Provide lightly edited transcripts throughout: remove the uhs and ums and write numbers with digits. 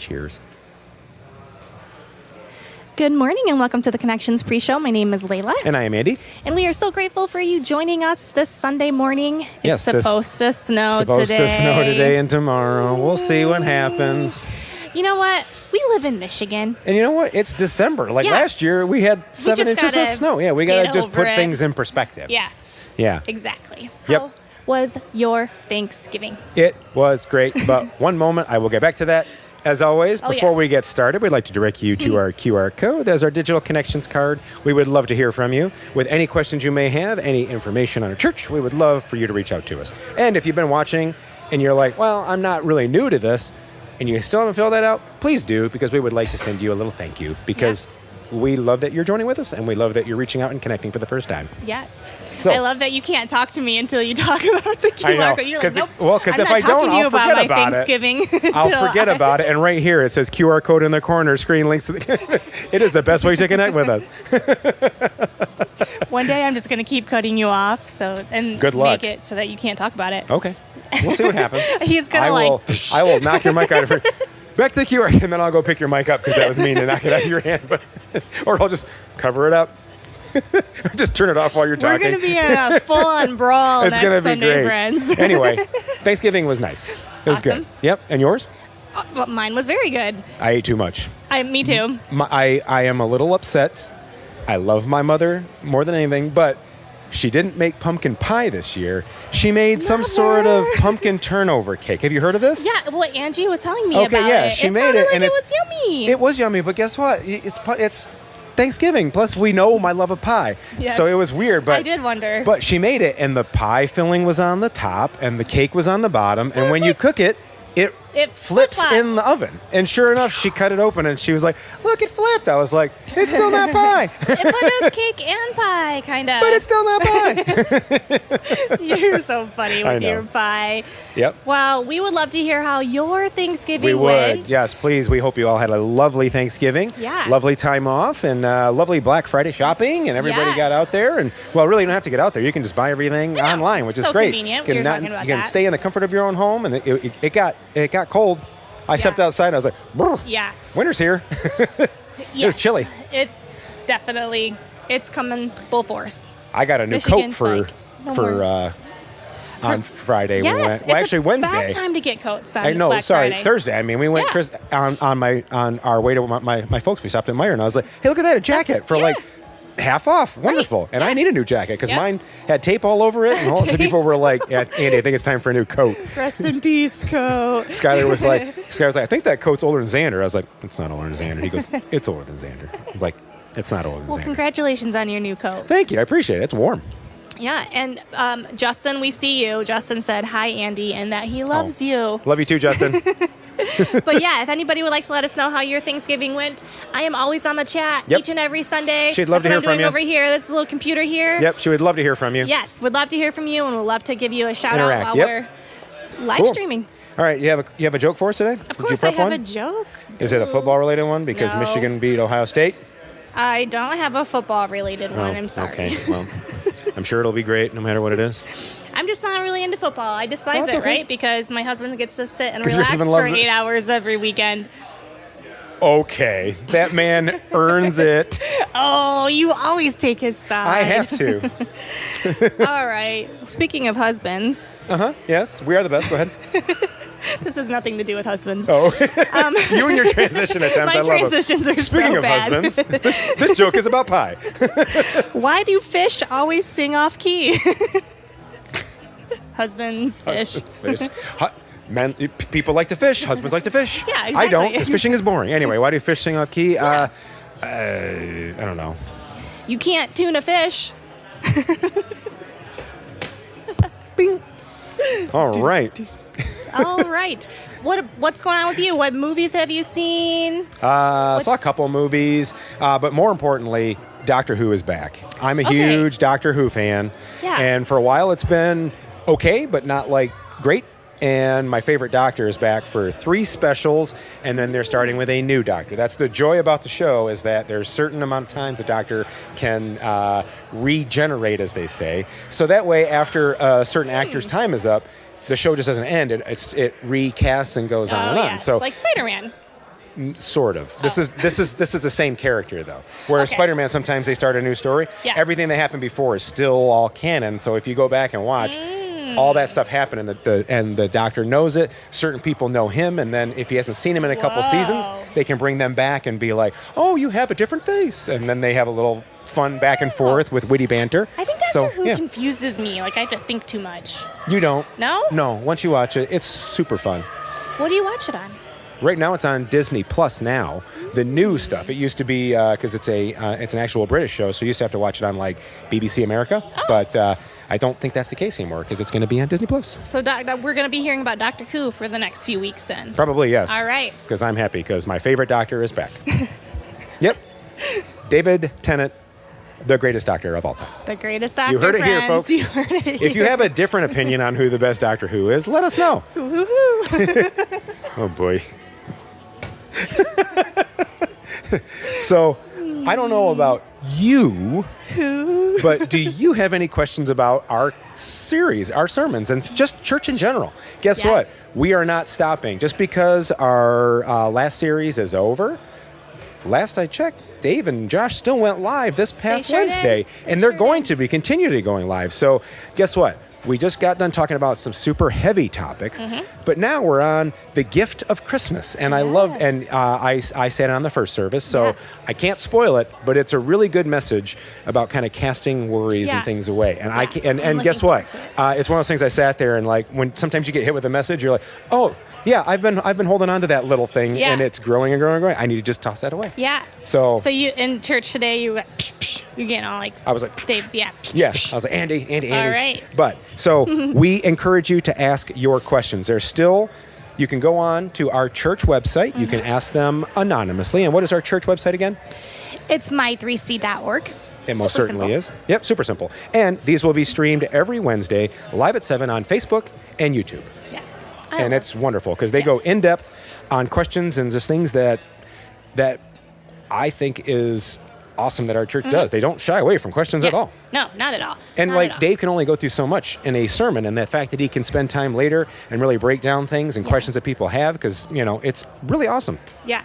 Cheers. Good morning and welcome to the Connections PreShow. My name is Layla. And I am Andy. And we are so grateful for you joining us this Sunday morning. Yes, it's supposed to snow today. Supposed to snow today and tomorrow. We'll see what happens. You know what? We live in Michigan. And you know what? It's December. Like last year, we had 7 inches of snow. Yeah, we got to just put things in perspective. Yeah. Yeah. Exactly. Yep. How was your Thanksgiving? It was great. But one moment, I will get back to that. As always, before we get started, we'd like to direct you to our QR code as our digital connections card. We would love to hear from you. With any questions you may have, any information on our church, we would love for you to reach out to us. And if you've been watching and you're like, well, I'm not really new to this, and you still haven't filled that out, please do, because we would like to send you a little thank you, because we love that you're joining with us, and we love that you're reaching out and connecting for the first time. Yes. So, I love that you can't talk to me until you talk about the QR code. You're like, nope. Well, because if I don't, I'll forget about Thanksgiving it. I'll forget about it. And right here, it says QR code in the corner, screen links. It is the best way to connect with us. One day, I'm just going to keep cutting you off and good luck. Make it so that you can't talk about it. Okay. We'll see what happens. He's going to I will knock your mic out of her. Back to the QR, and then I'll go pick your mic up because that was mean to knock it out of your hand. Or I'll just cover it up. Just turn it off while you're talking. We're going to be in a full-on brawl it's next gonna be Sunday, great. Friends. Anyway, Thanksgiving was nice. It was good. Yep. And yours? Well, mine was very good. I ate too much. Me too. I am a little upset. I love my mother more than anything, but she didn't make pumpkin pie this year. She made some sort of pumpkin turnover cake. Have you heard of this? Yeah, well, Angie was telling me about it. Okay, yeah, she made it. And it was yummy. It was yummy, but guess what? It's Thanksgiving. Plus, we know my love of pie. Yes. So it was weird. But I did wonder. But she made it, and the pie filling was on the top, and the cake was on the bottom. So and when you cook it, it flips in the oven. And sure enough, she cut it open, and she was like, look, it flipped. I was like, it's still not pie. But it was cake and pie, kind of. But it's still not pie. You're so funny with your pie. Yep. Well, we would love to hear how your Thanksgiving went. went. Yes, please. We hope you all had a lovely Thanksgiving. Yeah. Lovely time off and lovely Black Friday shopping, and everybody got out there. And, well, really, you don't have to get out there. You can just buy everything online, which is great. Convenient. You can stay in the comfort of your own home, and it got cold. I stepped outside, and I was like, brr, winter's here. It was chilly. It's definitely, it's coming full force. I got a new Michigan's coat on Friday. Yes, we went. Well, actually, Wednesday. Best time to get coats on Black Friday. Thursday. I mean, we went on our way to my folks. We stopped at Meijer, and I was like, "Hey, look at that! A jacket for like half off. Wonderful!" Right. And I need a new jacket because mine had tape all over it, and all the people were like, "Andy, I think it's time for a new coat." Rest in peace, coat. Skylar was like, "I think that coat's older than Xander." I was like, "It's not older than Xander." He goes, "It's older than Xander." I'm like, "It's not older than Xander." Well, congratulations on your new coat. Thank you. I appreciate it. It's warm. Yeah, and Justin, we see you. Justin said, hi, Andy, and that he loves you. Love you too, Justin. But yeah, if anybody would like to let us know how your Thanksgiving went, I am always on the chat each and every Sunday. She'd love to hear from you. Over here, this little computer here. Yep, she would love to hear from you. Yes, would love to hear from you, and would love to give you a shout out while we're live streaming. All right, you have a joke for us today? Of course, I have a joke. Is it a football related one? Because Michigan beat Ohio State? I don't have a football related one. I'm sorry. Okay, well, I'm sure it'll be great no matter what it is. I'm just not really into football. I despise it, right? Because my husband gets to sit and your relax husband for loves 8 hours every weekend. Okay, that man earns it. Oh, you always take his side. I have to. All right. Speaking of husbands. Yes, we are the best. Go ahead. This has nothing to do with husbands. Oh, you and your transition attempts. My transitions are Speaking so of bad. husbands, this joke is about pie. Why do fish always sing off key? Husbands, fish. Men, people like to fish. Husbands like to fish. Yeah, exactly. I don't, because fishing is boring. Anyway, why do fish sing off key? I don't know. You can't tune a fish. Bing. All right. All right. What's going on with you? What movies have you seen? Saw a couple movies, but more importantly, Doctor Who is back. I'm a huge Doctor Who fan. Yeah. And for a while it's been okay, but not like great. And my favorite Doctor is back for 3 specials, and then they're starting with a new Doctor. That's the joy about the show, is that there's a certain amount of time the Doctor can regenerate, as they say. So that way, after a certain actor's time is up, the show just doesn't end. It recasts and goes on and on. Yes. So like Spider-Man. Sort of. This is the same character though. Whereas Spider-Man, sometimes they start a new story. Yeah. Everything that happened before is still all canon. So if you go back and watch, all that stuff happened, and the Doctor knows it. Certain people know him, and then if he hasn't seen him in a couple seasons, they can bring them back and be like, "Oh, you have a different face," and then they have a little fun back and forth with witty banter. I think Doctor Who confuses me. Like I have to think too much. You don't. No? No. Once you watch it, it's super fun. What do you watch it on? Right now, it's on Disney Plus now. The new stuff. It used to be because it's an actual British show, so you used to have to watch it on like BBC America. Oh. But I don't think that's the case anymore because it's going to be on Disney Plus. So we're going to be hearing about Doctor Who for the next few weeks then. Probably yes. All right. Because I'm happy because my favorite Doctor is back. Yep, David Tennant, the greatest Doctor of all time. The greatest Doctor. You heard it here, friends. folks. You heard it here. If you have a different opinion on who the best Doctor Who is, let us know. Oh boy. So, I don't know about you, but do you have any questions about our series, our sermons, and just church in general? Guess what? We are not stopping. Just because our last series is over, last I checked, Dave and Josh still went live this past Wednesday, and they're going to be continually going live. So, guess what? We just got done talking about some super heavy topics, but now we're on the gift of Christmas. And I love, and I sat on the first service, so I can't spoil it, but it's a really good message about kind of casting worries and things away. And and guess what? It's one of those things I sat there and like when sometimes you get hit with a message, you're like, oh, yeah, I've been holding on to that little thing, and it's growing and growing and growing. I need to just toss that away. Yeah. So you in church today, you're getting all like. I was like, Dave. Yeah. Yes, I was like, Andy. All right. But so we encourage you to ask your questions. There's still. You can go on to our church website. You can ask them anonymously. And what is our church website again? It's my3c.org. It most certainly is. Yep, super simple. And these will be streamed every Wednesday live at 7 on Facebook and YouTube. Yes. And it's wonderful because they go in depth on questions and just things that I think is awesome that our church does. They don't shy away from questions at all. No, not at all. And Dave can only go through so much in a sermon, and the fact that he can spend time later and really break down things and questions that people have, because it's really awesome. Yeah.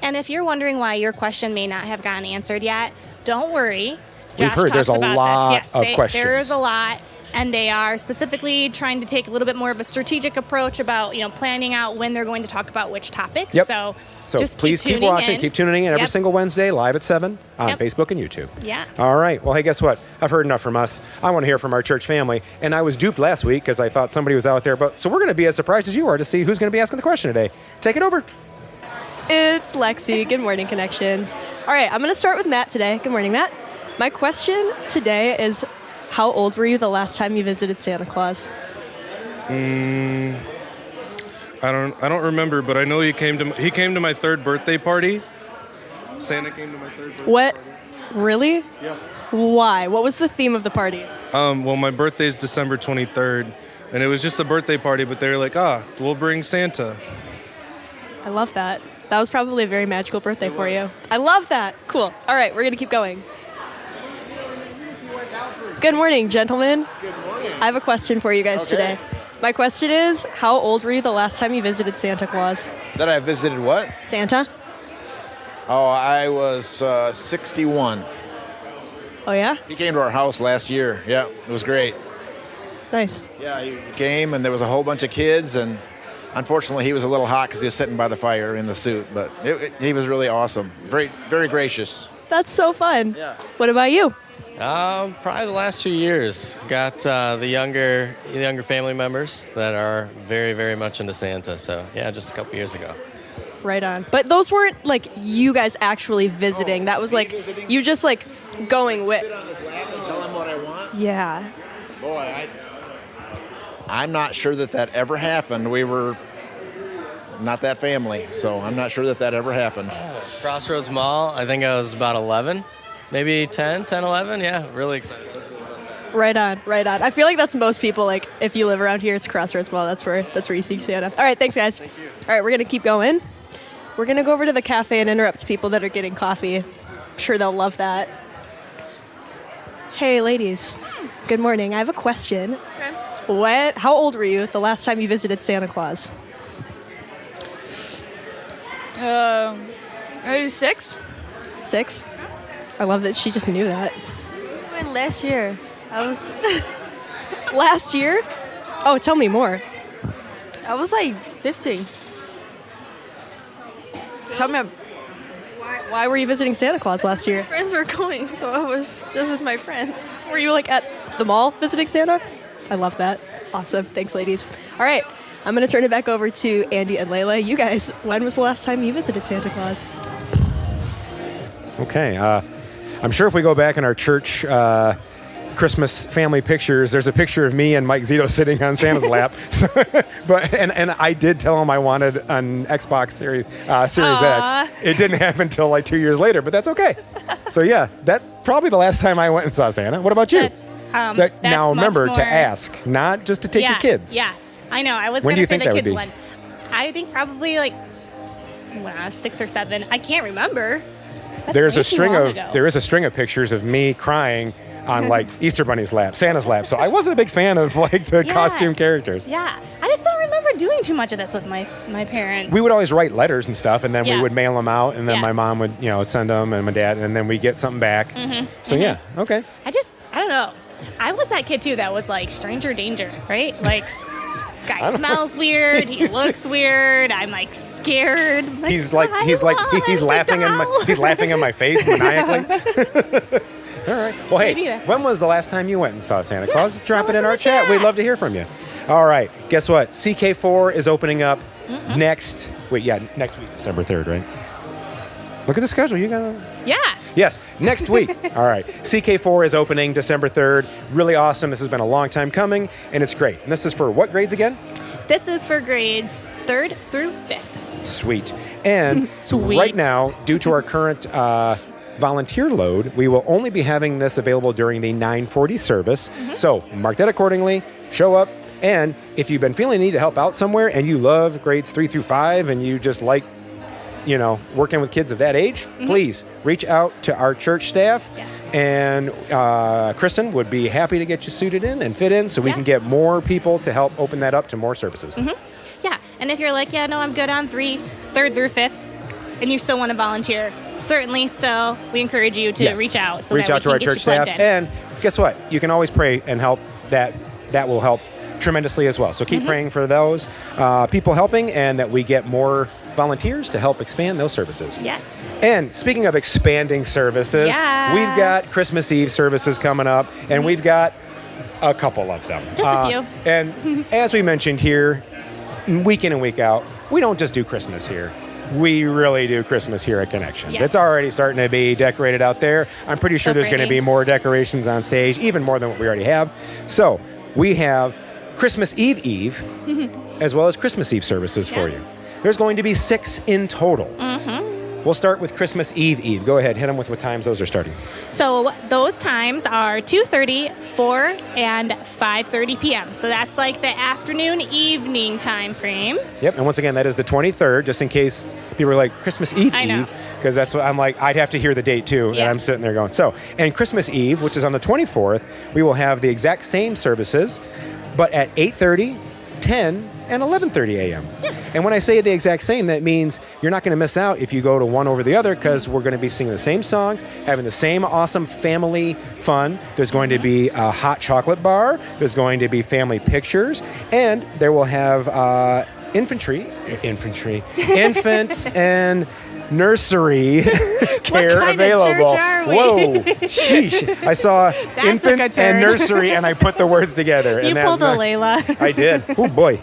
And if you're wondering why your question may not have gotten answered yet, don't worry. We've heard there's a lot of questions. There is a lot. And they are specifically trying to take a little bit more of a strategic approach about, planning out when they're going to talk about which topics. Yep. So just please keep watching, keep tuning in every single Wednesday live at 7 on Facebook and YouTube. Yeah. All right. Well, hey, guess what? I've heard enough from us. I want to hear from our church family. And I was duped last week because I thought somebody was out there. So we're going to be as surprised as you are to see who's going to be asking the question today. Take it over. It's Lexy. Good morning, Connections. All right. I'm going to start with Matt today. Good morning, Matt. My question today is, how old were you the last time you visited Santa Claus? I don't remember, but I know he came to my third birthday party. Santa came to my third birthday What? party. Really? Yeah. Why? What was the theme of the party? Well, my birthday's December 23rd, and it was just a birthday party, but they were like, we'll bring Santa. I love that. That was probably a very magical birthday for you. I love that. Cool. All right, we're going to keep going. Good morning, gentlemen. Good morning. I have a question for you guys today. My question is, how old were you the last time you visited Santa Claus? That I visited what? Santa? Oh, I was 61. Oh, yeah? He came to our house last year. Yeah, it was great. Nice. Yeah, he came, and there was a whole bunch of kids, and unfortunately he was a little hot because he was sitting by the fire in the suit, but he was really awesome. Very, very gracious. That's so fun. Yeah. What about you? Probably the last few years. Got the younger family members that are very, very much into Santa. So, yeah, just a couple years ago. Right on. But those weren't, like, you guys actually visiting. That was, like, you just, like, going with. Sit on his lap and tell him what I want? Yeah. Boy, I'm not sure that ever happened. We were not that family, so I'm not sure that ever happened. Crossroads Mall, I think I was about 11. Maybe 10, 11, yeah, really excited. That was a really fun time. Right on. I feel like that's most people, like, if you live around here, it's Crossroads Mall. That's where you see Santa. All right, thanks, guys. Thank you. All right, we're going to keep going. We're going to go over to the cafe and interrupt people that are getting coffee. I'm sure they'll love that. Hey, ladies. Good morning. I have a question. Okay. How old were you the last time you visited Santa Claus? Maybe 6. 6? I love that she just knew that. I went last year. I was Last year? Oh, tell me more. I was like 15. Tell me, Why were you visiting Santa Claus last year? friends were going, so I was just with my friends. Were you like at the mall visiting Santa? I love that. Awesome. Thanks, ladies. All right. I'm going to turn it back over to Andy and Layla. You guys, when was the last time you visited Santa Claus? Okay. I'm sure if we go back in our church Christmas family pictures, there's a picture of me and Mike Zito sitting on Santa's lap. So, and I did tell him I wanted an Xbox Series X. It didn't happen until like 2 years later, but that's okay. So yeah, that probably the last time I went and saw Santa. What about you? That's Now remember much to more- ask, not just to take your kids. Yeah, I know. I was When going do you to say think the that would kids be? one. I think probably like 6 or 7. I can't remember. That's There's way a too string long of ago. there is a string of pictures of me crying on like Easter Bunny's lap, Santa's lap. So I wasn't a big fan of like the Yeah. costume characters. Yeah, I just don't remember doing too much of this with my parents. We would always write letters and stuff, and then we Yeah. would mail them out, and then Yeah. my mom would, send them, and my dad, and then we get something back. So yeah, okay. I don't know. I was that kid too that was like stranger danger, right? Like this guy smells weird, he looks weird, I'm like scared. I'm He's "I laughing in want he's laughing in my face maniacally. All right. Well, Maybe hey, that's- when was the last time you went and saw Santa Claus? Drop it us in in our the chat. chat. We'd love to hear from you. All right. Guess what? CK4 is opening up next week, December 3rd, right? Look at the schedule. You got Yeah. Yes, next week. All right. CK4 is opening December 3rd. Really awesome. This has been a long time coming, and it's great. And this is for what grades again? This is for grades 3rd through 5th. Sweet. And Sweet. right now, due to our current volunteer load, we will only be having this available during the 9:40 service. So mark that accordingly. Show up. And if you've been feeling the need to help out somewhere and you love grades 3 through 5 and you just like working with kids of that age, please reach out to our church staff. Yes. And Kristen would be happy to get you suited in and fit in so we Yeah. can get more people to help open that up to more services. Yeah. And if you're like, yeah, no, I'm good on 3rd through 5th, and you still want to volunteer, certainly still, we encourage you to Yes. reach out reach that out we to our can get church you plugged staff. in. And guess what? You can always pray and help. That will help tremendously as well. So keep praying for those people helping and that we get more volunteers to help expand those services. Yes. And speaking of expanding services, Yeah. we've got Christmas Eve services coming up, and we've got a couple of them. Just a few. And as we mentioned here, week in and week out, we don't just do Christmas here. We really do Christmas here at Connections. Yes. It's already starting to be decorated out there. I'm pretty sure So there's going to pretty. be more decorations on stage, even more than what we already have. So we have Christmas Eve, as well as Christmas Eve services for you. There's going to be 6 in total. We'll start with Christmas Eve. Go ahead, hit them with what times those are starting. So those times are 2:30, 4, and 5:30 p.m. So that's like the afternoon, evening time frame. Yep, and once again, that is the 23rd, just in case people are like, Christmas Eve, I know. because that's what I'm like, I'd have to hear the date too, and Yeah. I'm sitting there going, so, and Christmas Eve, which is on the 24th, we will have the exact same services, but at 8:30, 10, and 11:30 a.m. And when I say the exact same, that means you're not going to miss out if you go to one over the other, because we're going to be singing the same songs, having the same awesome family fun. There's going to be a hot chocolate bar. There's going to be family pictures, and there will have infant and nursery care kind of available. church are we? Whoa, sheesh! I saw a infant good and turn. nursery, and I put the words together. You and that's pulled a not- Layla. I did. Oh boy.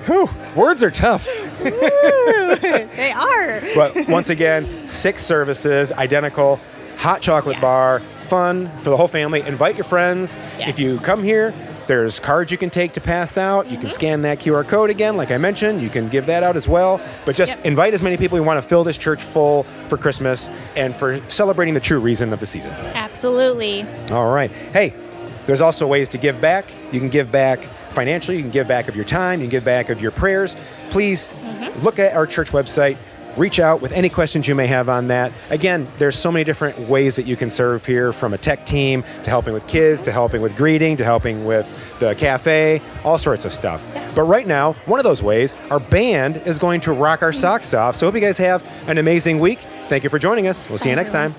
Whew, words are tough. They are. But once again, 6 services, identical, hot chocolate bar, fun for the whole family. Invite your friends. Yes. If you come here, there's cards you can take to pass out. You can scan that QR code again, like I mentioned. You can give that out as well. But just invite as many people. We want to fill this church full for Christmas and for celebrating the true reason of the season. Absolutely. All right. Hey, there's also ways to give back. You can give back financially. You can give back of your time. You can give back of your prayers. Please look at our church website. reach out with any questions you may have on that. Again, there's so many different ways that you can serve here, from a tech team to helping with kids to helping with greeting to helping with the cafe, all sorts of stuff. But right now, one of those ways, our band is going to rock our socks off. So hope you guys have an amazing week. Thank you for joining us. We'll see you next time.